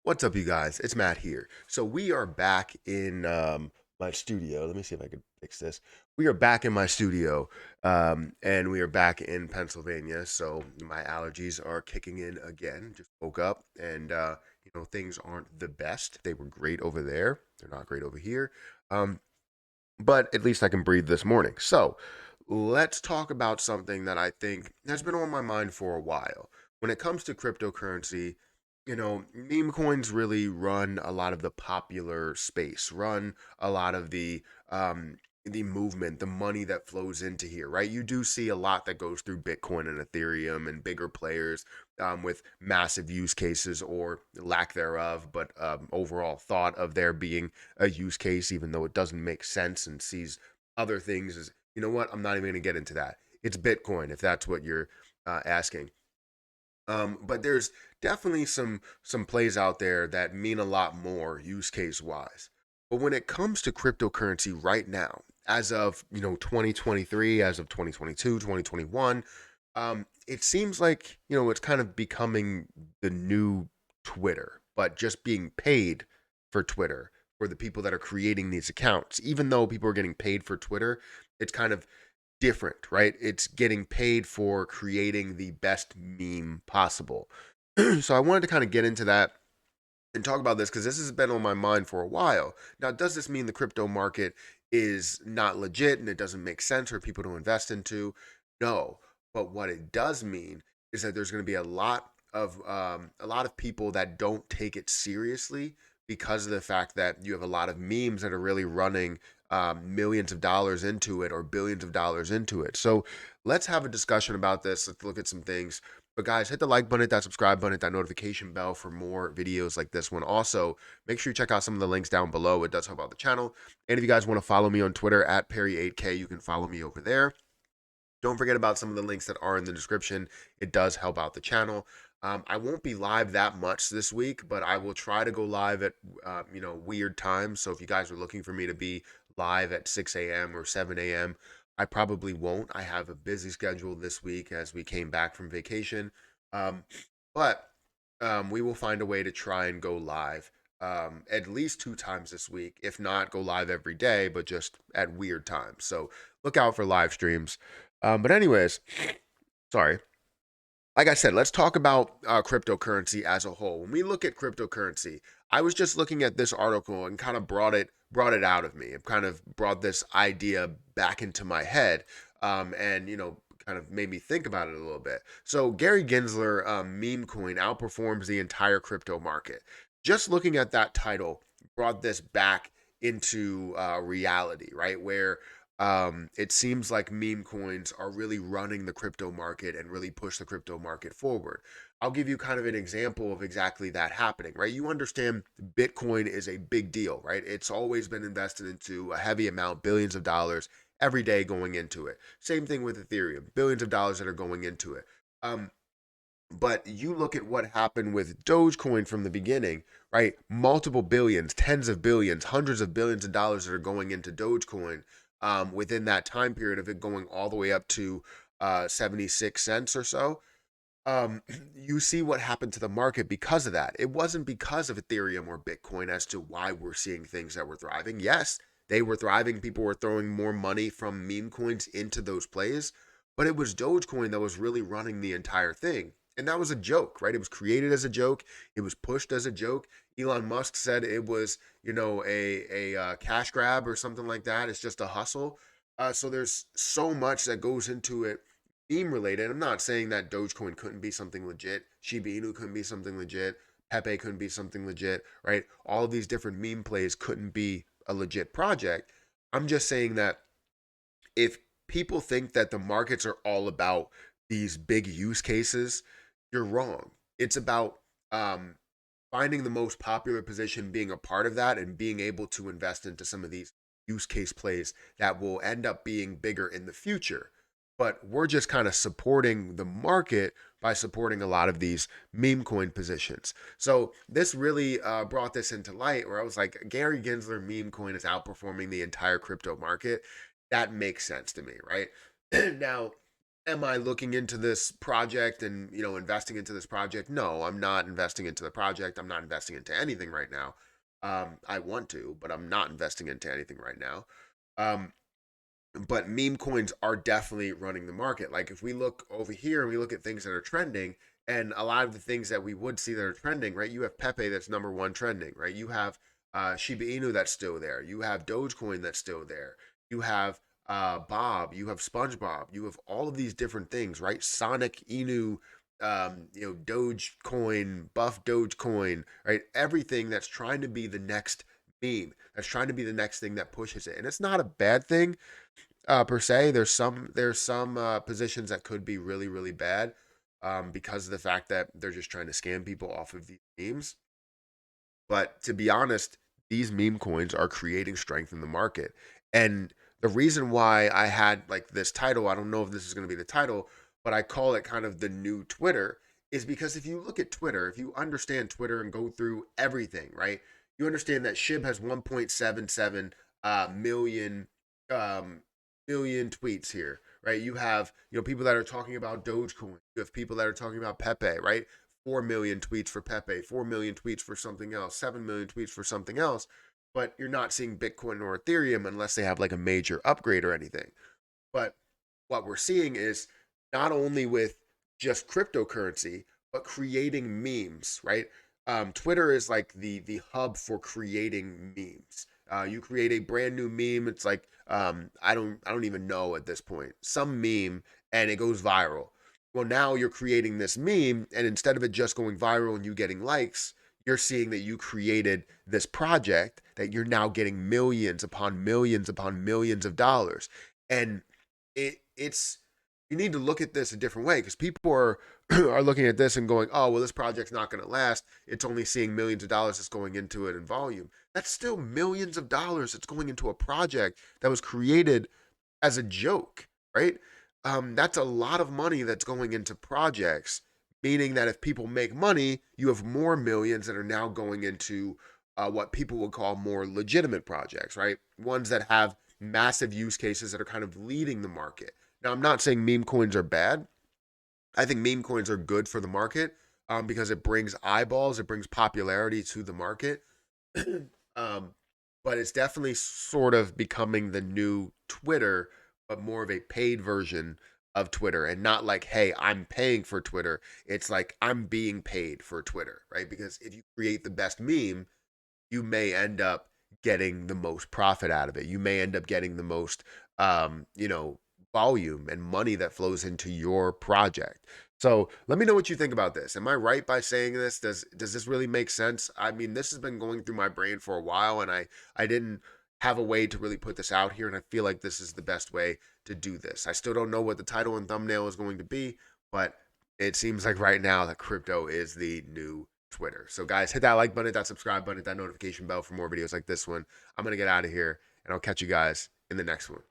What's up, you guys? It's Matt here. So we are back in my studio. Let me see if I can fix this. We are back in my studio, and we are back in Pennsylvania. So my allergies are kicking in again. Just woke up, and things aren't the best. They were great over there. They're not great over here. Um, but at least I can breathe this morning. So let's talk about something that I think has been on my mind for a while. When it comes to cryptocurrency, meme coins really run a lot of the popular space, run a lot of the movement, the money that flows into here, right? You do see a lot that goes through Bitcoin and Ethereum and bigger players with massive use cases or lack thereof, but overall thought of there being a use case, even though it doesn't make sense and sees other things as, you know what, I'm not even going to get into that. It's Bitcoin, if that's what you're asking. But there's definitely some plays out there that mean a lot more use case wise. But when it comes to cryptocurrency right now, as of 2023, as of 2022, 2021, it seems like it's kind of becoming the new Twitter, but just being paid for Twitter for the people that are creating these accounts. Even though people are getting paid for Twitter, it's kind of different, right? It's getting paid for creating the best meme possible. So I wanted to kind of get into that and talk about this because this has been on my mind for a while. Now, does this mean the crypto market is not legit and it doesn't make sense for people to invest into? No. But what it does mean is that there's going to be a lot of people that don't take it seriously because of the fact that you have a lot of memes that are really running millions of dollars into it or billions of dollars into it. So let's have a discussion about this. Let's look at some things. But guys, hit the like button, hit that subscribe button, hit that notification bell for more videos like this one. Also, make sure you check out some of the links down below. It does help out the channel. And if you guys want to follow me on Twitter at Perry8K, you can follow me over there. Don't forget about some of the links that are in the description. It does help out the channel. I won't be live that much this week, but I will try to go live at weird times. So if you guys are looking for me to be live at 6 a.m. or 7 a.m., I probably won't. I have a busy schedule this week as we came back from vacation. Um, but we will find a way to try and go live at least 2 times this week. If not, go live every day, but just at weird times. So look out for live streams. But anyways, sorry. Like I said, let's talk about cryptocurrency as a whole. When we look at cryptocurrency, I was just looking at this article and kind of brought it out of me. It kind of brought this idea back into my head, and kind of made me think about it a little bit. So Gary Gensler, meme coin outperforms the entire crypto market. Just looking at that title brought this back into reality, right? Where it seems like meme coins are really running the crypto market and really push the crypto market forward. I'll give you kind of an example of exactly that happening, right? You understand Bitcoin is a big deal, right? It's always been invested into a heavy amount, billions of dollars every day going into it. Same thing with Ethereum, billions of dollars that are going into it. Um, but you look at what happened with Dogecoin from the beginning, right? Multiple billions, tens of billions, hundreds of billions of dollars that are going into Dogecoin within that time period of it going all the way up to 76 cents or so. Um, you see what happened to the market because of that. It wasn't because of Ethereum or Bitcoin as to why we're seeing things that were thriving. Yes, they were thriving. People were throwing more money from meme coins into those plays, but it was Dogecoin that was really running the entire thing. And that was a joke, right? It was created as a joke. It was pushed as a joke. Elon Musk said it was, a cash grab or something like that. It's just a hustle. So there's so much that goes into it meme related. I'm not saying that Dogecoin couldn't be something legit. Shiba Inu couldn't be something legit. Pepe couldn't be something legit, right? All of these different meme plays couldn't be a legit project. I'm just saying that if people think that the markets are all about these big use cases, you're wrong. It's about um, finding the most popular position, being a part of that, and being able to invest into some of these use case plays that will end up being bigger in the future. But we're just kind of supporting the market by supporting a lot of these meme coin positions. So this really brought this into light where I was like, Gary Gensler meme coin is outperforming the entire crypto market. That makes sense to me, right? Now, am I looking into this project and, investing into this project? No, I'm not investing into the project. I'm not investing into anything right now. I want to, but I'm not investing into anything right now. Um, but meme coins are definitely running the market. Like if we look over here and we look at things that are trending, and a lot of the things that we would see that are trending, right? You have Pepe that's number one trending, right? You have Shiba Inu that's still there. You have Dogecoin that's still there. You have Bob. You have SpongeBob. You have all of these different things, right? Sonic Inu, Dogecoin, Buff Dogecoin, right? Everything that's trying to be the next meme. That's trying to be the next thing that pushes it, and it's not a bad thing per se. There's some positions that could be really really bad because of the fact that they're just trying to scam people off of these memes. But to be honest, these meme coins are creating strength in the market. And the reason why I had like this title, I don't know if this is going to be the title, but I call it kind of the new Twitter, is because if you look at Twitter, if you understand Twitter and go through everything, right, you understand that SHIB has 1.77 million um, million tweets here, right? You have people that are talking about Dogecoin. You have people that are talking about Pepe, right? 4 million tweets for Pepe, 4 million tweets for something else, 7 million tweets for something else. But you're not seeing Bitcoin or Ethereum unless they have like a major upgrade or anything. But what we're seeing is not only with just cryptocurrency, but creating memes, right? Twitter is like the hub for creating memes. You create a brand new meme. It's like I don't even know at this point some meme and it goes viral. Well, now you're creating this meme, and instead of it just going viral and you getting likes, you're seeing that you created this project that you're now getting millions upon millions upon millions of dollars. And it's you need to look at this a different way because people are are looking at this and going, oh well, this project's not going to last. It's only seeing millions of dollars that's going into it in volume. That's still millions of dollars that's going into a project that was created as a joke, right? That's a lot of money that's going into projects, meaning that if people make money, you have more millions that are now going into what people would call more legitimate projects, right? Ones that have massive use cases that are kind of leading the market. Now, I'm not saying meme coins are bad. I think meme coins are good for the market because it brings eyeballs, it brings popularity to the market. um, but it's definitely sort of becoming the new Twitter, but more of a paid version of Twitter and not like, hey, I'm paying for Twitter. It's like I'm being paid for Twitter, right? Because if you create the best meme, you may end up getting the most profit out of it. You may end up getting the most, um, you know, volume and money that flows into your project. So let me know what you think about this. Am I right by saying this? Does this really make sense? I mean, this has been going through my brain for a while, and I didn't have a way to really put this out here, and I feel like this is the best way to do this. I still don't know what the title and thumbnail is going to be, but it seems like right now that crypto is the new Twitter. So guys, hit that like button, hit that subscribe button, hit that notification bell for more videos like this one. I'm gonna get out of here, and I'll catch you guys in the next one.